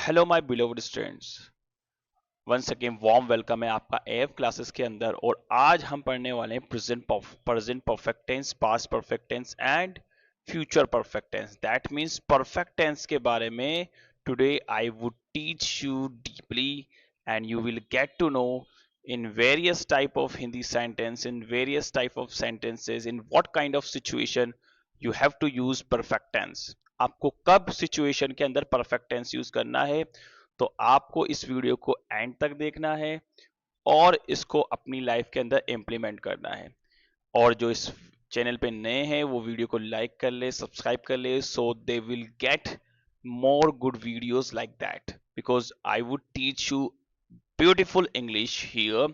Hello my beloved students. Once again warm welcome है आपका F classes के अंदर। और आज हम पढ़ने वाले हैं present perfect tense, past perfect tense and future perfect tense. That means perfect tense के बारे में today I would teach you deeply and you will get to know in various type of Hindi sentence, in various type of sentences, in what kind of situation you have to use perfect tense। आपको कब situation के अंदर perfect tense use करना है, तो आपको इस video को एंड तक देखना है और इसको अपनी लाइफ के अंदर इम्प्लीमेंट करना है। और जो इस चैनल पे नए हैं वो वीडियो को लाइक कर ले, सब्सक्राइब कर ले, so they will get more good videos like that, because I would teach you beautiful English here.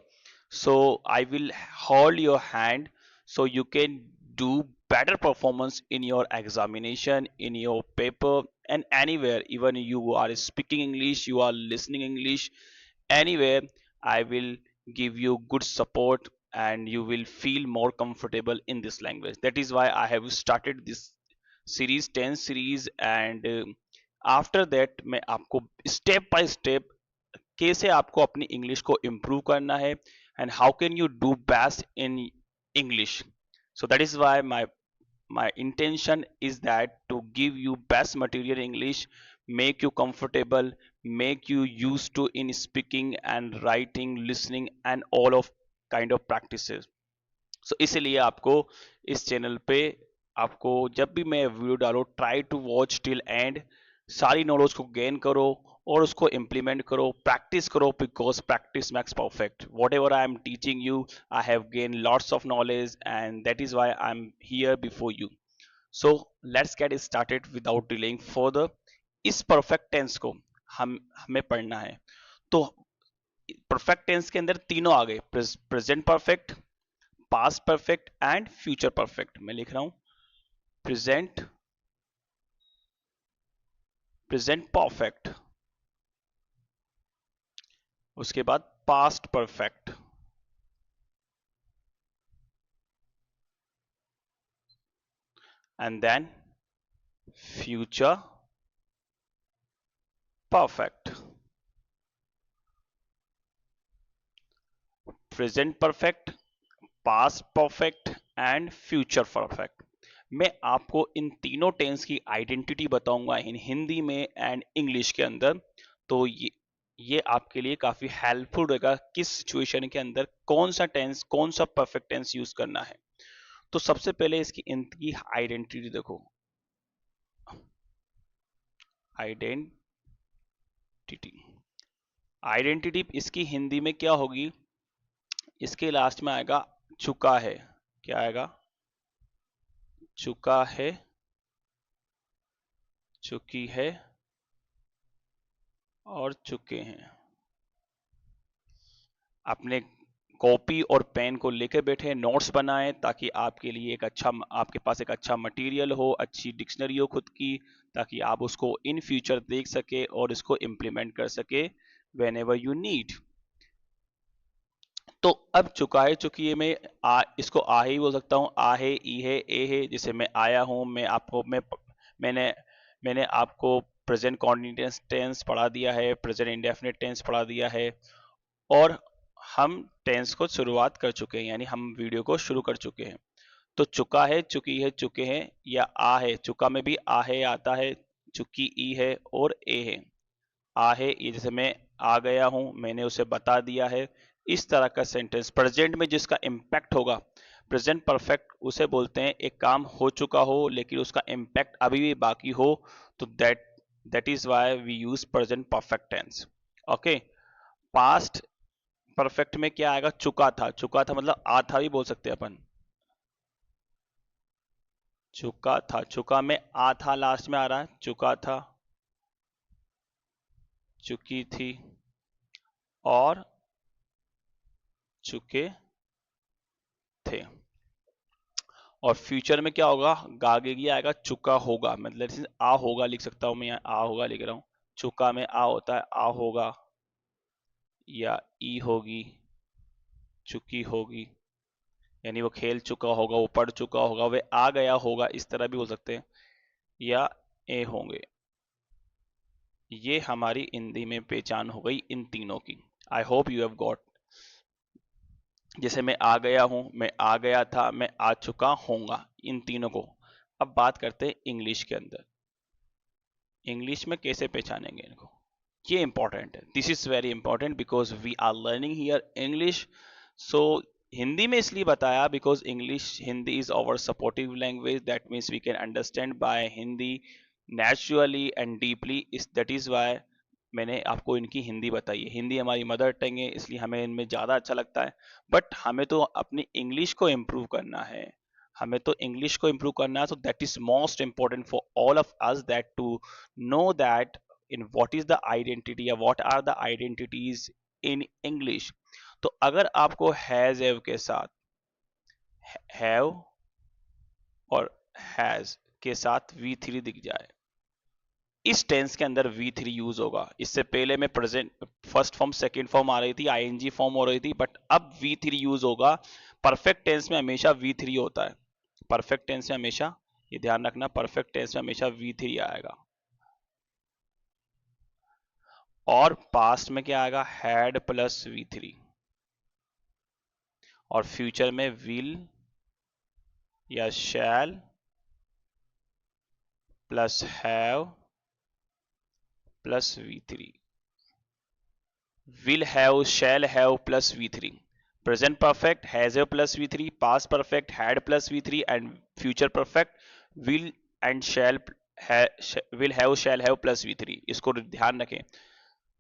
So I will hold your hand so you can do better performance in your examination, in your paper, and anywhere. Even you are speaking English, you are listening English, anywhere I will give you good support and you will feel more comfortable in this language. That is why I have started this series 10 series, and after that मैं आपको step by step कैसे आपको अपनी English को improve करना है and how can you do best in English. So that is why my intention is that to give you best material English, make you comfortable, make you used to in speaking and writing, listening and all of kind of practices। सो इसलिए आपको इस channel पे आपको जब भी मैं video डालो, try to watch till end. सारी नॉलेज को गेन करो और उसको इम्प्लीमेंट करो, प्रैक्टिस करो, because practice makes perfect. Whatever I am teaching you, I have gain lots of knowledge and that is why I am here before you. So let's get started without delaying further. इस perfect tense को हमें पढ़ना है। तो perfect tense के अंदर तीनों आ गए, present perfect, past perfect and future perfect. मैं लिख रहा हूं प्रेजेंट प्रेजेंट परफेक्ट, उसके बाद past perfect and then future perfect. Present perfect, past perfect and future perfect. मैं आपको इन तीनों टेंस की आइडेंटिटी बताऊंगा इन हिंदी में एंड इंग्लिश के अंदर। तो ये आपके लिए काफी हेल्पफुल रहेगा किस सिचुएशन के अंदर कौन सा टेंस, कौन सा परफेक्ट टेंस यूज करना है। तो सबसे पहले इसकी इनकी आइडेंटिटी देखो। आइडेंटिटी आइडेंटिटी इसकी हिंदी में क्या होगी, इसके लास्ट में आएगा चुका है। क्या आएगा? चुका है, चुकी है और चुके हैं। अपने कॉपी और पेन को लेकर बैठे, नोट्स बनाएं ताकि आपके लिए एक अच्छा, आपके पास एक अच्छा मटेरियल हो, अच्छी डिक्शनरी हो खुद की, ताकि आप उसको इन फ्यूचर देख सके और इसको इम्प्लीमेंट कर सके वेन एवर यू नीड। तो अब चुका है, चुकी है, मैं इसको आ ही बोल सकता हूँ। आ है, ई है, ए है। जैसे मैं आया हूँ, मैंने मैंने आपको प्रेजेंट कॉन्टिन्यूअस टेंस पढ़ा दिया है, प्रेजेंट इंडेफिनिट टेंस पढ़ा दिया है और हम टेंस को शुरुआत कर चुके हैं, यानी हम वीडियो को शुरू कर चुके हैं। तो चुका है, चुकी है, चुके हैं या आ है। चुका में भी आ है आता है, चुकी ई है और ए है। आ है, ये जैसे मैं आ गया हूं, मैंने उसे बता दिया है। इस तरह का सेंटेंस प्रेजेंट में जिसका इम्पैक्ट होगा, प्रेजेंट परफेक्ट उसे बोलते हैं एक काम हो चुका हो लेकिन उसका इम्पैक्ट अभी भी बाकी हो, तो that is why we use present perfect tense. Okay. Past perfect में क्या आएगा? चुका था। चुका था मतलब आ था भी बोल सकते हैं अपन। चुका था, चुका में आ था लास्ट में आ रहा है, चुका था, चुकी थी और चुके थे। और फ्यूचर में क्या होगा? गागेगी आएगा, चुका होगा। मतलब आ होगा लिख सकता हूं मैं, यहाँ आ होगा लिख रहा हूं। चुका में आ होता है, आ होगा या ई होगी, चुकी होगी, यानी वो खेल चुका होगा, वो पढ़ चुका होगा, वे आ गया होगा, इस तरह भी हो सकते हैं, या ए होंगे। ये हमारी हिंदी में पहचान हो गई इन तीनों की। आई होप यू हैव गॉट। जैसे मैं आ गया हूं, मैं आ गया था, मैं आ चुका होऊंगा, इन तीनों को। अब बात करते हैं इंग्लिश के अंदर। इंग्लिश में कैसे पहचानेंगे इनको, ये इंपॉर्टेंट है। This is very important because we are learning here English. So Hindi में इसलिए बताया because English, Hindi is our supportive language, that means we can understand by Hindi naturally and deeply. इस दैट इज वाई मैंने आपको इनकी हिंदी बताई है। हिंदी हमारी मदर टंग है, इसलिए हमें इनमें ज़्यादा अच्छा लगता है। बट हमें तो अपनी इंग्लिश को इम्प्रूव करना है, हमें तो इंग्लिश को इम्प्रूव करना है। तो that is most important for all of us that to know that in what is the identity or what are the identities in English। तो अगर आपको हैज हैव के साथ, हैव और हैज के साथ V3 दिख जाए, इस टेंस के अंदर V3 यूज होगा। इससे पहले में present first form second form आ रही थी, आईएनजी फॉर्म हो रही थी, बट अब V3 यूज होगा। परफेक्ट टेंस में हमेशा V3 होता है। परफेक्ट टेंस में हमेशा, ये ध्यान रखना, परफेक्ट टेंस में हमेशा V3 आएगा। और पास्ट में क्या आएगा, हैड प्लस V3। और फ्यूचर में विल या शैल plus have plus V3। Will have, shall have plus V3। Present perfect has have plus V3, past perfect had plus V3 and future perfect will and shall, will have shall have plus V3। इसको ध्यान रखें।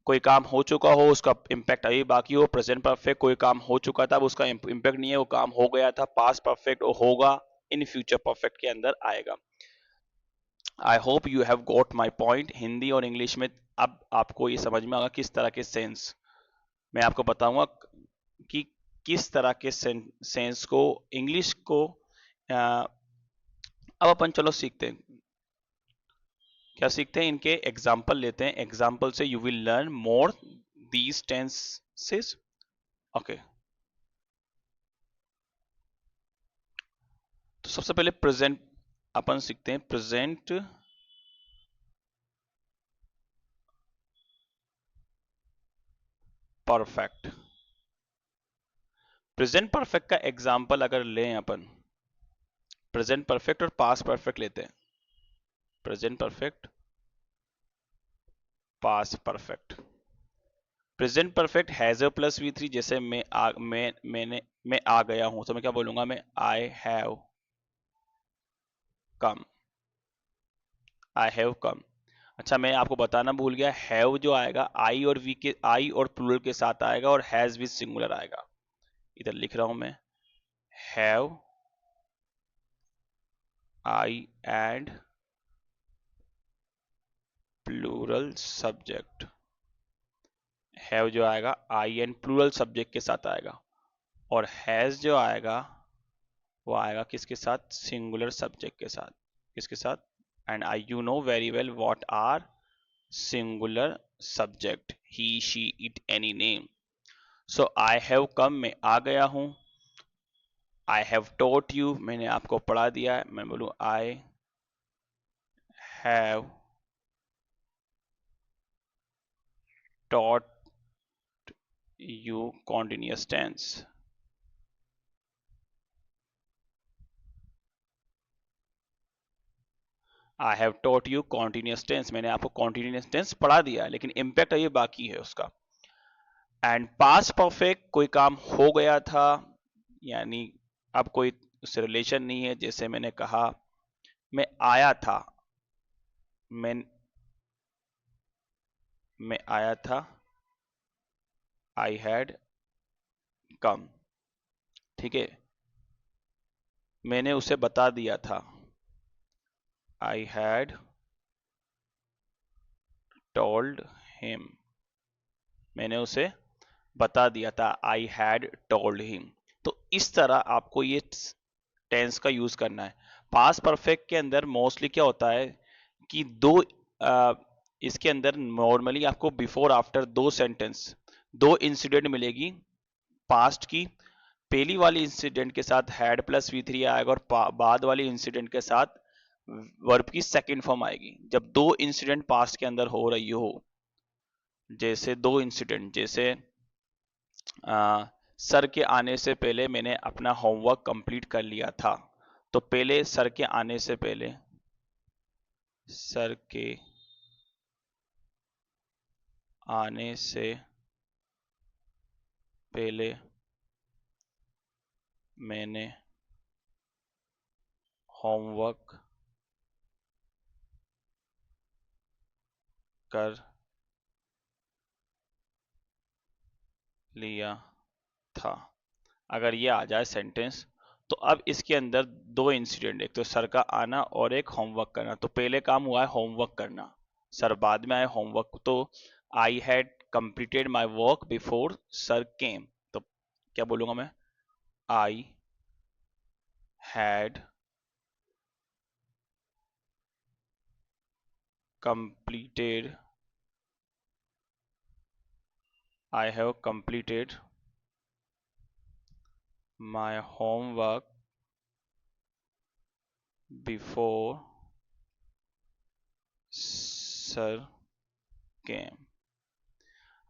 कोई काम हो चुका हो उसका impact अभी बाकी हो, प्रेजेंट परफेक्ट कोई काम हो चुका था उसका इम्पैक्ट नहीं है, वो काम हो गया था। पास्ट परफेक्ट वो होगा, इन फ्यूचर परफेक्ट के अंदर आएगा। आई hope you have got my point. Hindi और इंग्लिश में अब आपको ये समझ में आएगा किस तरह के सेंस, मैं आपको बताऊंगा कि किस तरह के सेंस को इंग्लिश को अब अपन चलो सीखते हैं। क्या सीखते हैं, इनके एग्जाम्पल लेते हैं। एग्जाम्पल से you will learn more these tenses. Okay, तो सबसे पहले प्रेजेंट अपन सीखते हैं। Present perfect. प्रेजेंट परफेक्ट का एग्जाम्पल अगर लें अपन, प्रेजेंट परफेक्ट और पास्ट परफेक्ट लेते हैं। Present perfect, past perfect. Present perfect has a plus V3। जैसे मैं आ गया हूं, तो मैं क्या बोलूंगा, मैं आई हैव कम, आई हैव कम। अच्छा, मैं आपको बताना भूल गया, हैव जो आएगा आई और वी के, आई और प्लूरल के साथ आएगा, और हैज विद सिंगुलर आएगा। इधर लिख रहा हूं मैं, have I and plural subject. Have जो आएगा आई एंड प्लूरल सब्जेक्ट के साथ आएगा, और हैज जो आएगा वो आएगा किसके साथ, सिंगुलर सब्जेक्ट के साथ। किसके साथ, and I you know very well what are singular subject, he she it any name. So I have come, मैं आ गया हूं। आई हैव टॉट यू, मैंने आपको पढ़ा दिया है। मैं बोलूं I have taught you continuous tense। I have taught you continuous tense, मैंने आपको कॉन्टिन्यूस टेंस पढ़ा दिया है, लेकिन इम्पैक्ट ये बाकी है उसका। एंड पास्ट परफेक्ट, कोई काम हो गया था, यानी अब कोई उससे रिलेशन नहीं है। जैसे मैंने कहा मैं आया था, मैं मैं आया था, आई हैड कम। ठीक है, मैंने उसे बता दिया था, आई हैड टोल्ड हिम। मैंने उसे बता दिया था, आई हैड टोल्ड हिम। तो इस तरह आपको ये टेंस का यूज करना है। पास्ट परफेक्ट के अंदर मोस्टली क्या होता है कि इसके अंदर नॉर्मली आपको बिफोर आफ्टर दो सेंटेंस, दो इंसिडेंट मिलेगी पास्ट की। पहली वाली इंसिडेंट के साथ हैड प्लस V3 आएगा, और बाद वाली इंसिडेंट के साथ वर्ब की सेकंड फॉर्म आएगी जब दो इंसिडेंट पास्ट के अंदर हो रही हो। जैसे दो इंसिडेंट, जैसे सर के आने से पहले मैंने अपना होमवर्क कंप्लीट कर लिया था। तो पहले सर के आने से पहले, सर के आने से पहले मैंने होमवर्क कर लिया था। अगर ये आ जाए सेंटेंस, तो अब इसके अंदर दो इंसिडेंट, एक तो सर का आना और एक होमवर्क करना। तो पहले काम हुआ है होमवर्क करना, सर बाद में आए होमवर्क। तो I had completed my work before sir came. तो क्या बोलूंगा मैं? I had completed I have completed my homework before sir came.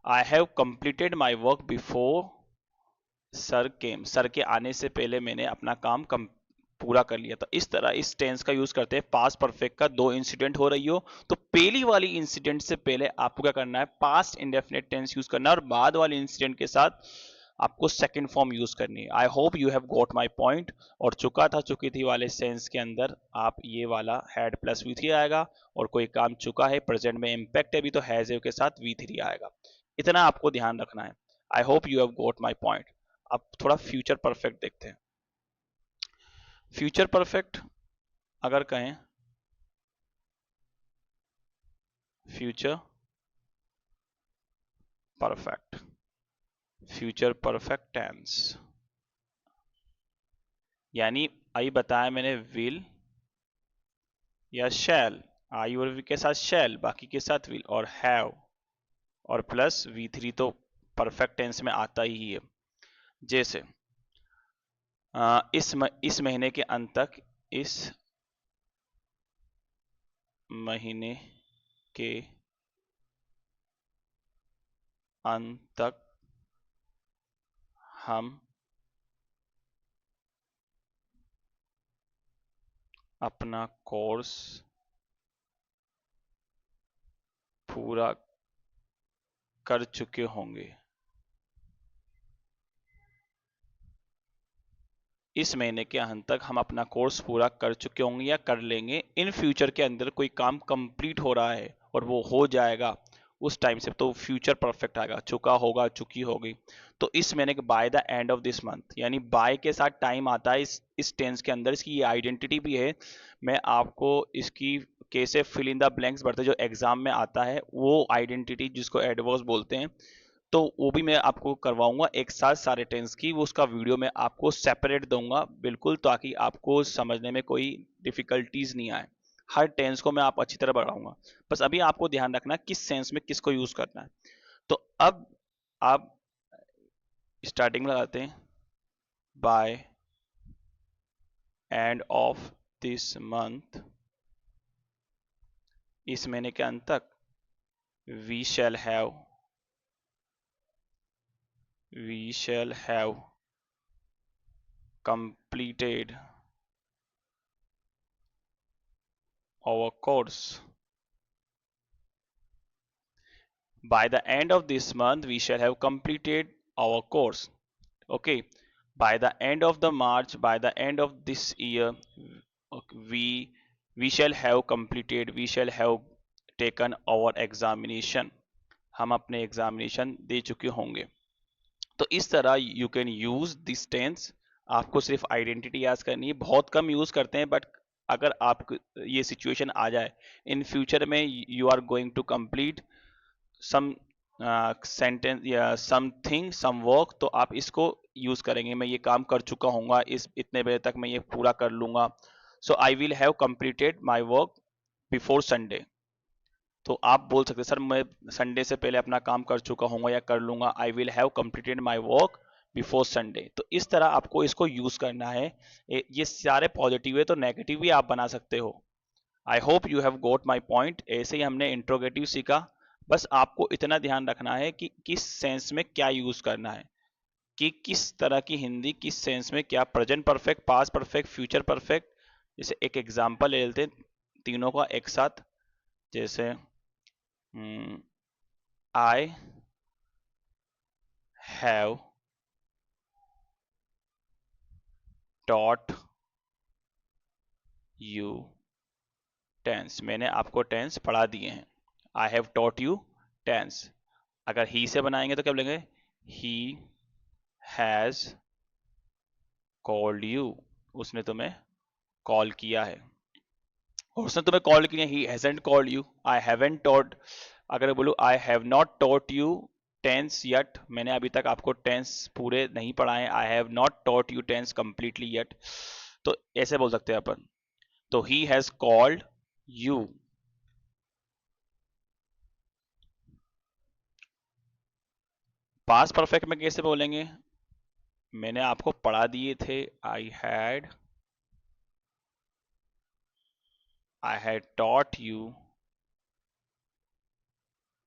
I have completed my work before sir came, sir के आने से पहले मैंने अपना काम पूरा कर लिया। तो इस तरह इस टेंस का यूज करते हैं पास्ट परफेक्ट का। दो इंसिडेंट हो रही हो तो पहली वाली इंसिडेंट से पहले आपको क्या करना है? पास्ट इंडेफिनिट टेंस यूज करना है, और बाद वाले इंसिडेंट के साथ आपको सेकंड फॉर्म यूज करनी है। आई hope you have got my point. और चुका था चुकी थी वाले सेंस के अंदर आप ये वाला हैड प्लस वी थ्री आएगा, और कोई काम चुका है प्रेजेंट में इम्पैक्ट है भी, तो हैज के साथ वी थ्री आएगा। इतना आपको ध्यान रखना है। आई hope you have got my point. अब थोड़ा फ्यूचर परफेक्ट देखते हैं। फ्यूचर परफेक्ट अगर कहें, future perfect, future perfect tense, यानी आई बताया मैंने विल या शैल, आई और वी के साथ शैल, बाकी के साथ विल, और हैव और प्लस वी थ्री तो परफेक्ट टेंस में आता ही है। जैसे इस महीने के अंत तक, इस महीने के अंत तक हम अपना कोर्स पूरा कर चुके होंगे। इस महीने के अंत तक हम अपना कोर्स पूरा कर चुके होंगे या कर लेंगे। इन फ्यूचर के अंदर कोई काम कंप्लीट हो रहा है और वो हो जाएगा उस टाइम से, तो फ्यूचर परफेक्ट आएगा। चुका होगा, चुकी होगी। तो इस महीने के by the end of this month, यानी बाय के साथ टाइम आता है इस टेंस के अंदर। इसकी ये आइडेंटिटी भी है। मैं आपको इसकी कैसे फिल इन द ब्लैंक्स भरते जो एग्जाम में आता है, वो आइडेंटिटी जिसको एडवर्स बोलते हैं, तो वो भी मैं आपको करवाऊंगा एक साथ सारे टेंस की। वो उसका वीडियो मैं आपको सेपरेट दूंगा बिल्कुल, ताकि आपको समझने में कोई डिफिकल्टीज नहीं आए। हर टेंस को मैं आप अच्छी तरह बढ़ाऊंगा। बस अभी आपको ध्यान रखना किस सेंस में किसको यूज करना है। तो अब आप स्टार्टिंग में लगाते हैं by end of this month, इस महीने के अंत तक we shall have, we shall have completed our course. By the end of this month, we shall have completed our course. Okay. By the end of the March, by the end of this year, we shall have completed, we shall have taken our examination. हम अपने examination दे चुके होंगे। तो इस तरह you can use this tense. आपको सिर्फ identity याद करनी है, बहुत कम यूज करते हैं, बट अगर आप ये सिचुएशन आ जाए इन फ्यूचर में, you are going to complete some sentence या समथिंग सम वर्क, तो आप इसको यूज करेंगे। मैं ये काम कर चुका हूँ, इस इतने बजे तक मैं ये पूरा कर लूंगा। So I will have completed my work before Sunday. तो आप बोल सकते सर मैं संडे से पहले अपना काम कर चुका हूँ या कर लूंगा। आई will have completed my work before Sunday. तो इस तरह आपको इसको यूज करना है। ये सारे पॉजिटिव है, तो नेगेटिव भी आप बना सकते हो। आई hope you have got my point. ऐसे ही हमने इंट्रोगेटिव सीखा। बस आपको इतना ध्यान रखना है कि किस सेंस में क्या यूज करना है, कि किस तरह की हिंदी किस सेंस में क्या, present perfect, past perfect, future perfect. जैसे एक एग्जांपल ले लेते हैं तीनों का एक साथ। जैसे I have taught you tense, मैंने आपको टेंस पढ़ा दिए हैं। I have taught you tense. अगर ही से बनाएंगे तो क्या बोलेंगे, ही हैज कॉल्ड यू, उसने तुम्हें कॉल किया है। और उसने तुम्हें कॉल किया, he hasn't called you. I haven't taught, अगर बोलूं I have not taught you tense yet, मैंने अभी तक आपको टेंस पूरे नहीं पढ़ाए, I have not taught you tense completely yet, तो ऐसे बोल सकते हैं अपन। तो he has called you. Past perfect में कैसे बोलेंगे, मैंने आपको पढ़ा दिए थे। I had taught you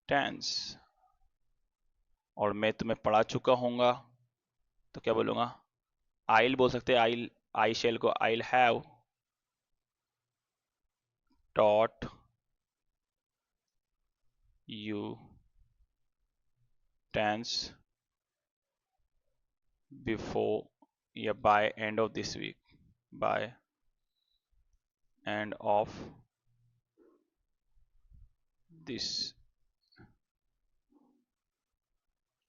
tense, और मैं तुम्हें पढ़ा चुका हूंगा, तो क्या बोलूंगा, आइल बोल सकते हैं। आइल, आई शेल को I'll have taught you tense before, या by end of this week, by end of this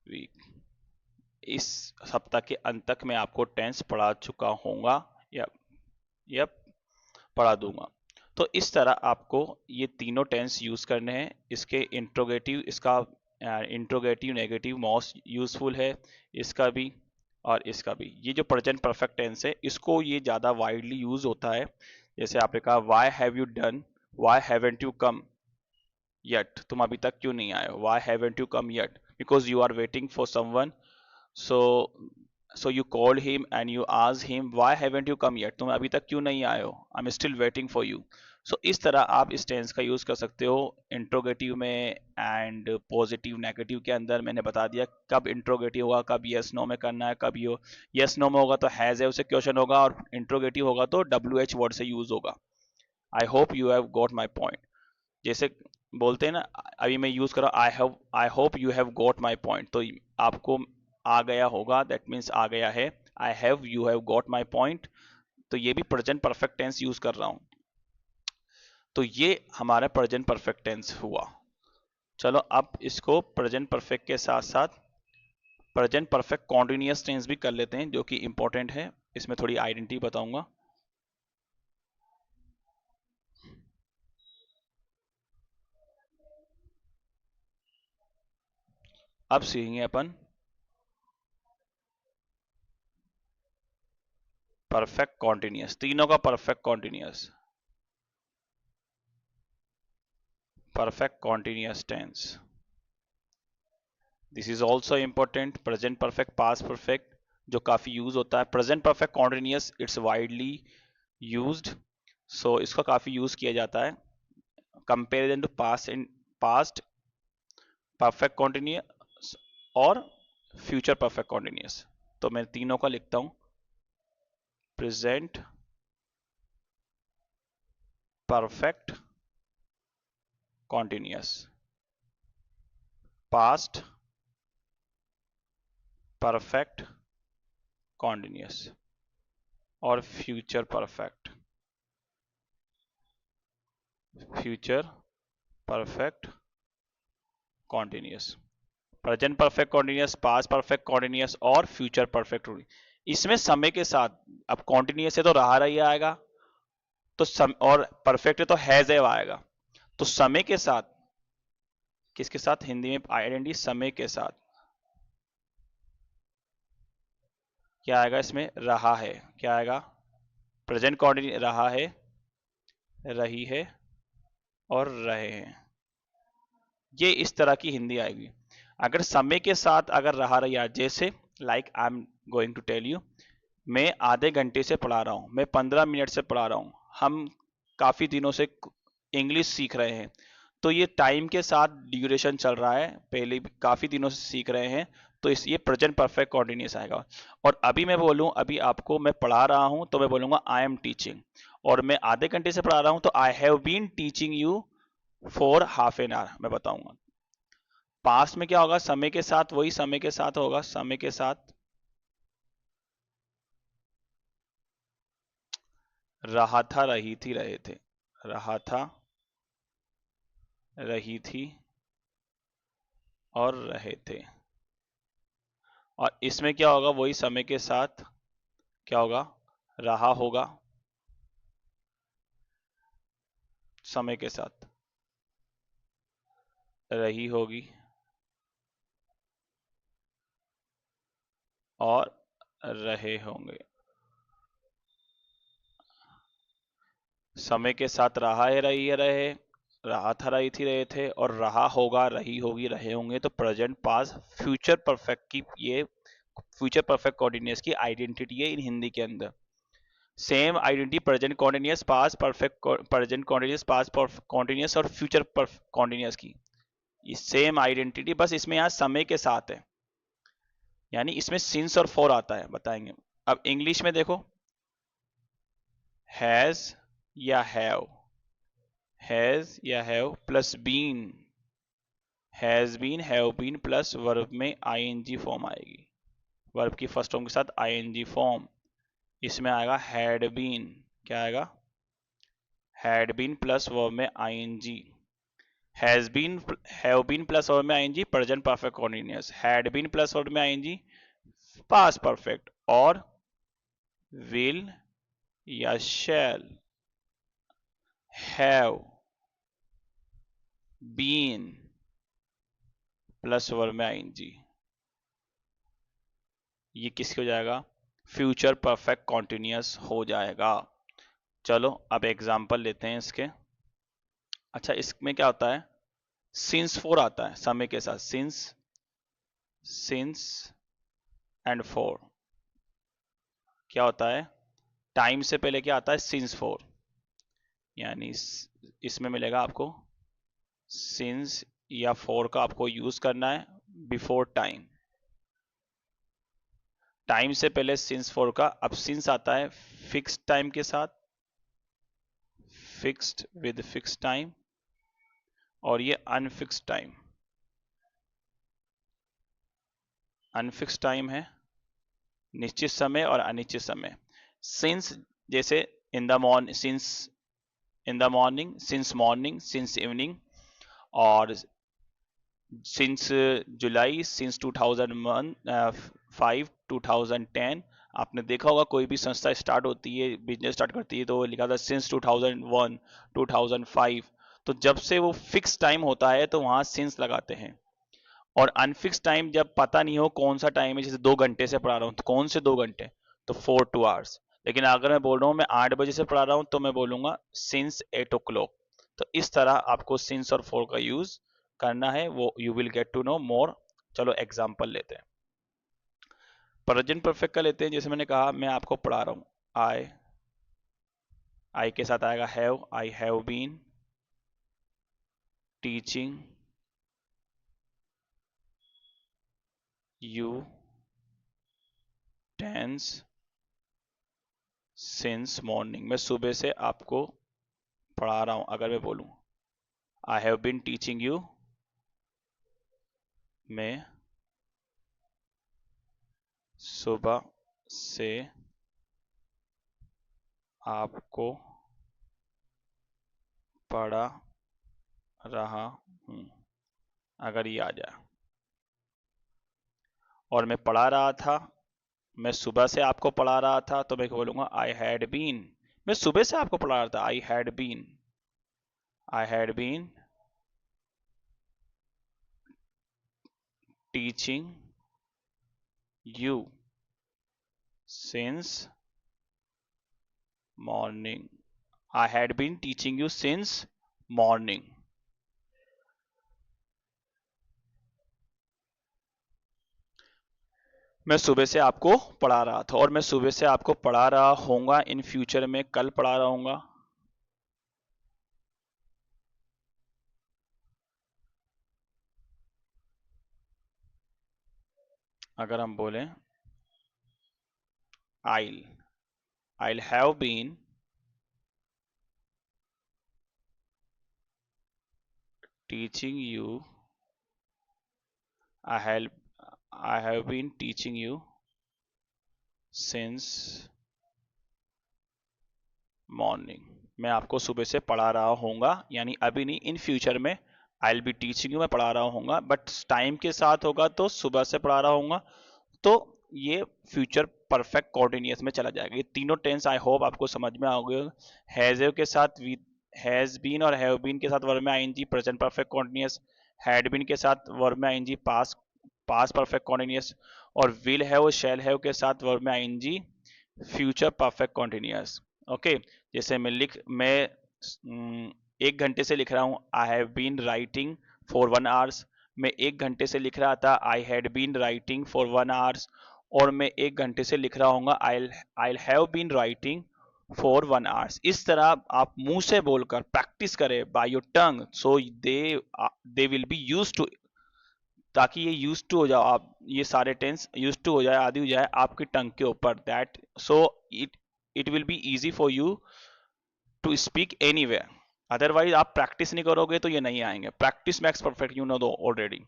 week, इस सप्ताह के अंत तक मैं आपको टेंस पढ़ा चुका होऊंगा या पढ़ा दूंगा। तो इस तरह आपको ये तीनों टेंस यूज करने हैं। इसके इंट्रोगेटिव, इसका इंट्रोगेटिव नेगेटिव मोस्ट यूजफुल है, इसका भी और इसका भी। ये जो प्रेजेंट परफेक्ट टेंस है, इसको ये ज़्यादा वाइडली यूज होता है। जैसे आपने कहा why have you done, why haven't you come yet, तुम अभी तक क्यों नहीं आए हो, why haven't you come yet, because you are waiting for someone, so so you called him and you asked him why haven't you come yet, तुम अभी तक क्यों नहीं आए हो, I'm still waiting for you। so इस तरह आप इस टेंस का यूज कर सकते हो इंट्रोगेटिव में एंड पॉजिटिव नेगेटिव के अंदर। मैंने बता दिया कब इंट्रोगेटिव होगा, कब यस नो में करना है, कब यो यस नो में होगा तो हैज है उसे क्वेश्चन होगा, और इंट्रोगेटिव होगा तो WH वर्ड से यूज होगा। आई hope you have got my point. जैसे बोलते हैं ना, अभी मैं यूज कर रहा हूँ आई hope you have got my point, तो आपको आ गया होगा, दैट मीन्स आ गया है। I have, you have got my point, तो ये भी प्रेजेंट परफेक्ट टेंस यूज कर रहा हूं। तो ये हमारा प्रेजेंट परफेक्ट टेंस हुआ। चलो अब इसको प्रेजेंट परफेक्ट के साथ साथ प्रेजेंट परफेक्ट कॉन्टिन्यूअस टेंस भी कर लेते हैं, जो कि इंपॉर्टेंट है। इसमें थोड़ी आइडेंटिटी बताऊंगा। अब सीखेंगे अपन परफेक्ट कॉन्टिन्यूअस, तीनों का perfect continuous, perfect continuous tense. This is also important, present perfect, past perfect, जो काफी यूज होता है। present perfect continuous it's widely used, so इसका काफी यूज किया जाता है comparison to past perfect continuous और future perfect continuous। तो मैं तीनों का लिखता हूं, present perfect continuous, past perfect continuous और future perfect continuous। Present perfect continuous, past perfect continuous और फ्यूचर परफेक्ट। इसमें समय के साथ, अब कॉन्टिन्यूअस है तो रहा रही आएगा, तो और परफेक्ट है तो हैज है आएगा। तो समय के साथ, किसके साथ, हिंदी में आइडेंटिटी समय के साथ क्या आएगा, इसमें रहा है, क्या आएगा, प्रेजेंट कॉन्टिन्यूअस, रहा है, रही है और रहे हैं। ये इस तरह की हिंदी आएगी। अगर समय के साथ अगर रहा रही, जैसे like I am going to tell you, मैं आधे घंटे से पढ़ा रहा हूँ, मैं 15 मिनट से पढ़ा रहा हूँ, हम काफी दिनों से इंग्लिश सीख रहे हैं, तो ये टाइम के साथ ड्यूरेशन चल रहा है, पहले भी काफी दिनों से सीख रहे हैं, तो इस ये प्रेजेंट परफेक्ट कॉन्टिन्यूस आएगा। और अभी मैं बोलूं, अभी आपको मैं पढ़ा रहा हूं, तो मैं बोलूंगा आई एम टीचिंग। और मैं आधे घंटे से पढ़ा रहा हूं, तो I have been teaching you for half an hour, मैं बताऊंगा। पास्ट में क्या होगा, समय के साथ, वही समय के साथ होगा, समय के साथ रहा था, रही थी, रहे थे, रहा था, रही थी और रहे थे। और इसमें क्या होगा, वही समय के साथ क्या होगा, रहा होगा, समय के साथ रही होगी और रहे होंगे। समय के साथ रहा है, रही है, रहे, रहा था, रही थी, रहे थे, और रहा होगा, रही होगी, रहे होंगे, तो प्रेजेंट पास्ट फ्यूचर परफेक्ट की ये फ्यूचर परफेक्ट कॉन्टिन्यूअस की आइडेंटिटी है इन हिंदी के अंदर। Same identity present continuous, past perfect, present continuous, past continuous और फ्यूचर कॉन्टिन्यूअस की ये सेम आइडेंटिटी, बस इसमें यहाँ समय के साथ है, यानी इसमें सिंस और फॉर आता है, बताएंगे। अब इंग्लिश में देखो, हैज या have plus been, has been, have been plus verb में आईएनजी फॉर्म आएगी, वर्ब की फर्स्ट फॉर्म के साथ आईएनजी फॉर्म। इसमें आएगा हैड बीन, क्या आएगा, हैड बीन प्लस वर्ब में ING, has been, have been plus verb में ING present perfect continuous, had been plus verb में आईएनजी पास्ट परफेक्ट, और विल या shall have been plus verb में आईएनजी, ये किसके हो जाएगा, फ्यूचर परफेक्ट कॉन्टिन्यूअस हो जाएगा। चलो अब एग्जांपल लेते हैं इसके। अच्छा, इसमें क्या होता है, सिंस फोर आता है समय के साथ, सिंस एंड फोर क्या होता है, टाइम से पहले क्या आता है, सिंस फोर, यानी इसमें मिलेगा आपको सिंस या फोर का आपको यूज करना है बिफोर टाइम, टाइम से पहले सिंस फोर का। अब सिंस आता है फिक्स्ड टाइम के साथ, फिक्स्ड विद फिक्स्ड टाइम, और ये अनफिक्स्ड टाइम, अनफिक्स्ड टाइम है, निश्चित समय और अनिश्चित समय। सिंस जैसे in the morning, since in the morning, since morning, since evening, और सिंस जुलाई, सिंस 2005, 2010। आपने देखा होगा कोई भी संस्था स्टार्ट होती है, बिजनेस स्टार्ट करती है, तो लिखा था सिंस 2001, 2005। तो जब से वो फिक्स टाइम होता है तो वहां सिंस लगाते हैं। और अनफिक्स टाइम जब पता नहीं हो कौन सा टाइम है, जैसे 2 घंटे से पढ़ा रहा हूँ, तो कौन से 2 घंटे, तो 4 2 hours। लेकिन अगर मैं बोल रहा हूँ मैं 8 बजे से पढ़ा रहा हूँ, तो मैं बोलूंगा सिंस 8 o'clock। तो इस तरह आपको सिंस और फोर का यूज करना है, वो you will get to know more. चलो एग्जाम्पल लेते हैं, प्रेजेंट परफेक्ट का लेते हैं। जैसे मैंने कहा मैं आपको पढ़ा रहा हूँ, आई के साथ आएगा have, I have been teaching you tense since morning. मैं सुबह से आपको पढ़ा रहा हूं, अगर मैं बोलूं I have been teaching you, मैं सुबह से आपको पढ़ा रहा हूं, अगर ये आ जाए। और मैं पढ़ा रहा था, मैं सुबह से आपको पढ़ा रहा था, तो मैं बोलूंगा आई हैड बीन, मैं सुबह से आपको पढ़ा रहा था, I had been teaching you since morning, I had been teaching you since morning. मैं सुबह से आपको पढ़ा रहा था, और मैं सुबह से आपको पढ़ा रहा होऊंगा इन फ्यूचर में, कल पढ़ा रहा हूंगा, अगर हम बोलें I'll have been teaching you I have I have been teaching you since morning. मैं आपको सुबह से पढ़ा रहा होऊंगा, यानी अभी नहीं, इन फ्यूचर में आई बी टीचिंग यू, मैं पढ़ा रहा होऊंगा, बट टाइम के साथ होगा तो सुबह से पढ़ा रहा होऊंगा, तो ये फ्यूचर परफेक्ट कॉन्टिन्यूअस में चला जाएगा। ये तीनों टेंस आई होप आपको समझ में आ गए। हैज के साथ हैज बीन और हैव बीन के साथ वर्ब में ING present perfect continuous, had been के साथ वर्ब में ING past past perfect continuous, और विल हैव और शैल हैव के साथ वर्ब में ING future perfect continuous. Okay, जैसे मैं 1 घंटे से लिख रहा हूँ I have been writing for 1 hours. मैं 1 घंटे से लिख रहा था I had been writing for 1 hours, और मैं 1 घंटे से लिख रहा हूँ I have been writing for 1 hours. इस तरह आप मुंह से बोलकर प्रैक्टिस करें by your tongue, so they will be use to, ताकि ये यूज टू हो जाओ आप, ये सारे टेंस यूज टू हो जाए, आदि हो जाए आपकी टंग के ऊपर, that so it it will be easy for you to speak anywhere. Otherwise आप प्रैक्टिस नहीं करोगे तो ये नहीं आएंगे। Practice makes perfect, you know though already.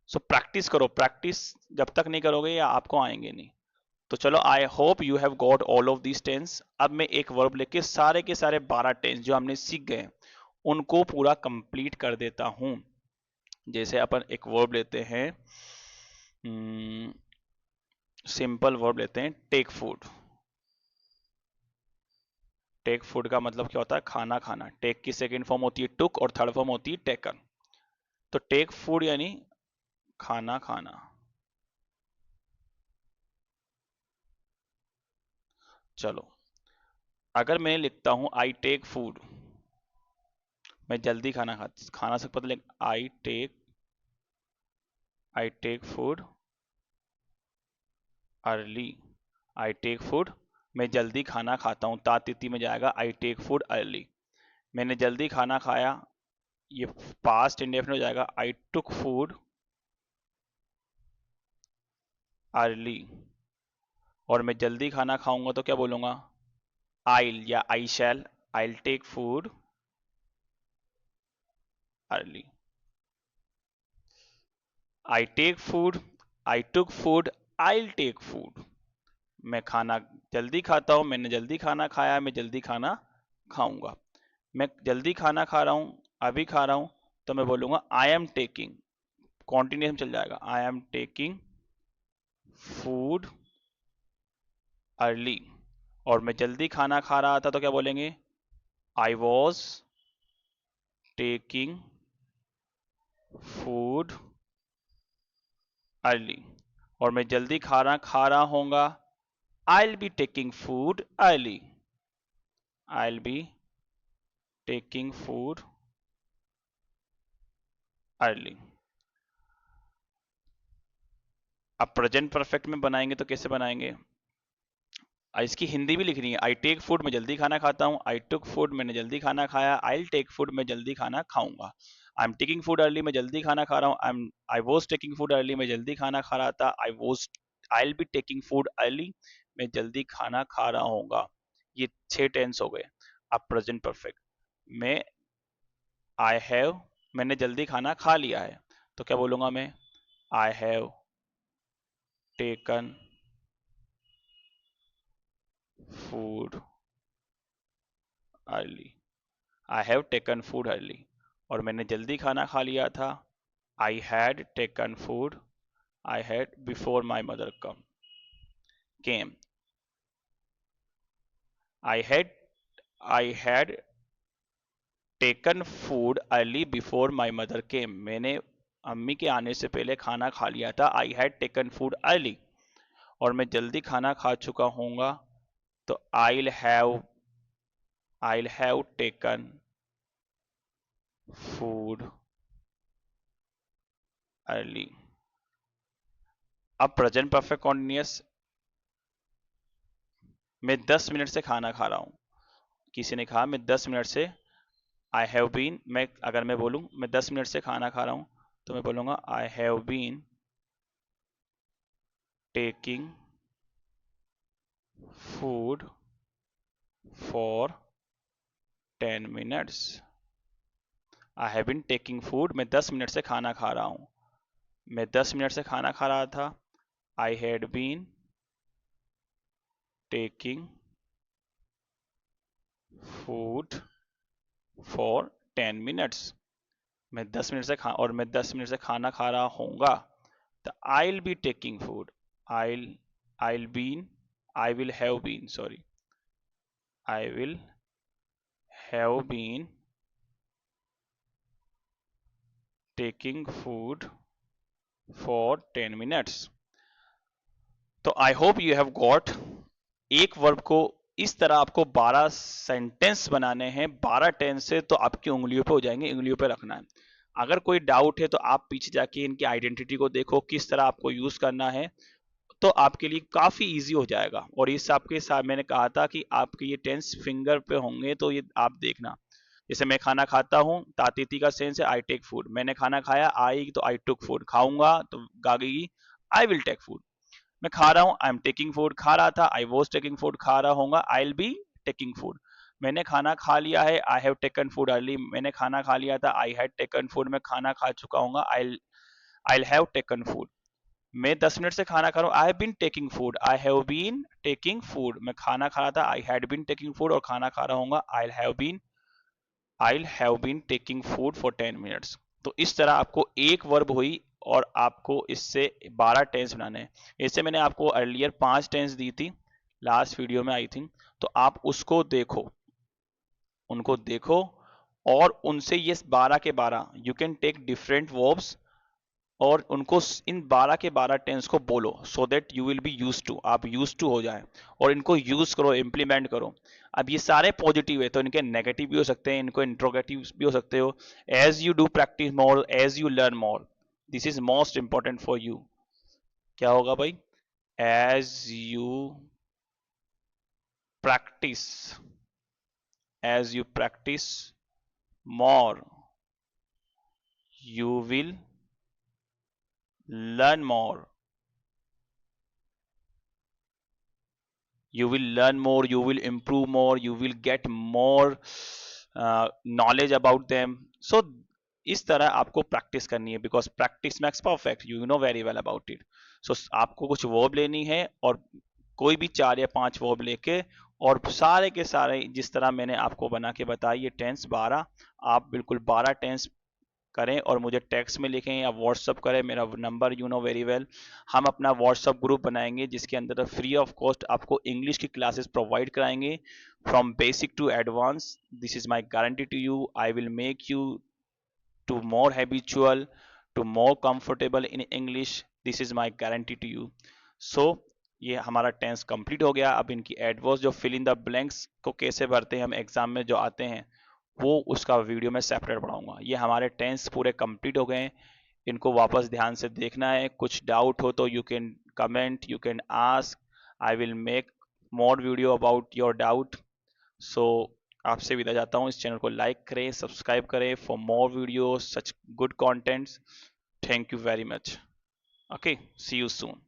So practice करो, प्रैक्टिस जब तक नहीं करोगे या आपको आएंगे नहीं। तो चलो, I hope you have got all of this tense. अब मैं एक वर्ब लेके सारे के सारे 12 टेंस जो हमने सीख गए उनको पूरा कंप्लीट कर देता हूं। जैसे अपन एक वर्ब लेते हैं, सिंपल वर्ब लेते हैं, टेक फूड। टेक फूड का मतलब क्या होता है? खाना खाना। टेक की सेकंड फॉर्म होती है टुक और थर्ड फॉर्म होती है टेकन। तो टेक फूड यानी खाना खाना। चलो, अगर मैं लिखता हूं आई टेक फूड, मैं जल्दी खाना खाना से पता I take food early. I take food, मैं जल्दी खाना खाता हूं, ता तिथि में जाएगा आई टेक फूड अर्ली। मैंने जल्दी खाना खाया, ये पास्ट इंडेफिनिट हो जाएगा आई टुक फूड अर्ली। और मैं जल्दी खाना खाऊंगा तो क्या बोलूंगा? आइल या I shall, I'll take food early. I take food, I took food, I'll take food. मैं खाना जल्दी खाता हूं, मैंने जल्दी खाना खाया, मैं जल्दी खाना खाऊंगा। मैं जल्दी खाना खा रहा हूं, अभी खा रहा हूं, तो मैं बोलूंगा आई एम टेकिंग, कॉन्टिन्यूस में चल जाएगा, I am taking food early. और मैं जल्दी खाना खा रहा था तो क्या बोलेंगे? I was taking food early. और मैं जल्दी खाना खा रहा होऊंगा, I'll be taking food early. I'll be taking food early. अब प्रेजेंट परफेक्ट में बनाएंगे तो कैसे बनाएंगे? इसकी हिंदी भी लिखनी है। आई टेक फूड, मैं जल्दी खाना खाता हूँ। आई टुक फूड, मैंने जल्दी खाना खाया। आई टेक फूड, मैं जल्दी खाना खाऊंगा। I am taking food early, मैं जल्दी खाना खा रहा हूँ। I was taking food early, मैं जल्दी खाना खा रहा था। I will be taking food early, मैं जल्दी खाना खा रहा हूँगा। ये 6 टेंस हो गए। अब प्रेजेंट परफेक्ट में आई हैव, मैंने जल्दी खाना खा लिया है तो क्या बोलूंगा मैं? I have taken food early. I have taken food early. और मैंने जल्दी खाना खा लिया था, I had taken food, I had before my mother came. I had I had taken food early before my mother केम, मैंने अम्मी के आने से पहले खाना खा लिया था। I had taken food early. और मैं जल्दी खाना खा चुका हूँगा तो I'll have taken food early. अब प्रेजेंट परफेक्ट कॉन्टिन्यूअस, मैं 10 मिनट से खाना खा रहा हूँ। किसी ने कहा मैं 10 मिनट से, आई हैव बीन, मैं अगर मैं बोलूँ मैं 10 मिनट से खाना खा रहा हूँ तो मैं बोलूँगा I have been taking food for 10 minutes. I have been taking food. मैं 10 मिनट से खाना खा रहा हूँ. मैं 10 मिनट से खाना खा रहा था. I had been taking food for 10 minutes. मैं 10 मिनट से मैं 10 मिनट से खाना खा रहा होऊंगा. तो I'll be taking food. I'll I'll been I will have been, sorry. I will have been taking food for 10 minutes. तो आई होप यू हैव गॉट. एक वर्ब को इस तरह आपको 12 सेंटेंस बनाने हैं. 12 टेंस से तो आपकी उंगलियों पे हो जाएंगे, उंगलियों पे रखना है. अगर कोई डाउट है तो आप पीछे जाके इनकी आइडेंटिटी को देखो, किस तरह आपको यूज करना है, तो आपके लिए काफी इजी हो जाएगा. और इस आपके साथ मैंने कहा था कि आपके ये टेंस फिंगर पे होंगे, तो ये आप देखना. जैसे मैं खाना खाता हूँ, तातीती का सेंस है आई टेक फूड. मैंने खाना खाया, आई तो आई टुक फूड. खाऊंगा तो गागेगी आई विल टेक फूड. मैं खा रहा हूँ, आई एम टेकिंग फूड. खा रहा था, आई वॉज टेकिंग फूड. खा रहा होगा, I will be taking food. मैंने खाना खा लिया है, I have taken food early. मैंने खाना खा लिया था, आई हैड टेकन फूड. मैं खाना खा चुका हूँ, आई हैव टेकन फूड. मैं 10 मिनट से खाना खा रहा हूँ, I have been taking food. I have been taking food. मैं खाना खा रहा था, I had been taking food. और खाना खा रहा हूँ, I have been taking food for 10 minutes. तो इस तरह आपको एक वर्ब हुई और आपको इससे 12 टेंस बनाने हैं. इससे मैंने आपको अर्लियर 5 टेंस दी थी लास्ट वीडियो में आई थिंक. तो आप उसको देखो, उनको देखो, और उनसे ये 12 के 12 you can take different verbs और उनको इन 12 के 12 टेंस को बोलो, so that you will be use to, आप यूज टू हो जाए. और इनको यूज करो, इंप्लीमेंट करो. अब ये सारे पॉजिटिव है, तो इनके नेगेटिव भी हो सकते हैं, इनको इंट्रोगेटिव भी हो सकते हो. As you do practice more, as you learn more, this is most important for you. क्या होगा भाई? As you practice, as you practice more, you will learn more. You will learn more, you will improve more, you will get more knowledge about them. So इस तरह आपको practice करनी है, because practice makes perfect, you know very well about it. So आपको कुछ verb लेनी है और कोई भी 4 या 5 वर्ब लेके, और सारे के सारे जिस तरह मैंने आपको बना के बताया, ये टेंस 12 आप बिल्कुल 12 टेंस करें और मुझे टेक्स्ट में लिखें या व्हाट्सअप करें. मेरा number you know very well. हम अपना व्हाट्सअप ग्रुप बनाएंगे जिसके अंदर फ्री ऑफ कॉस्ट आपको इंग्लिश की क्लासेस प्रोवाइड कराएंगे, from basic to advance. This is my guarantee to you. I will make you to more habitual, to more comfortable in English. This is my guarantee to you. So ये हमारा tense complete हो गया. अब इनकी adverse जो fill in the blanks को कैसे भरते हैं हम एग्जाम में जो आते हैं, वो उसका वीडियो में सेपरेट बढ़ाऊंगा. ये हमारे टेंस पूरे कंप्लीट हो गए हैं. इनको वापस ध्यान से देखना है. कुछ डाउट हो तो you can comment, you can ask. I will make more video about your doubt. So आपसे विदा जाता हूँ. इस चैनल को लाइक करें, सब्सक्राइब करें for more video such good contents. Thank you very much. Okay, see you soon.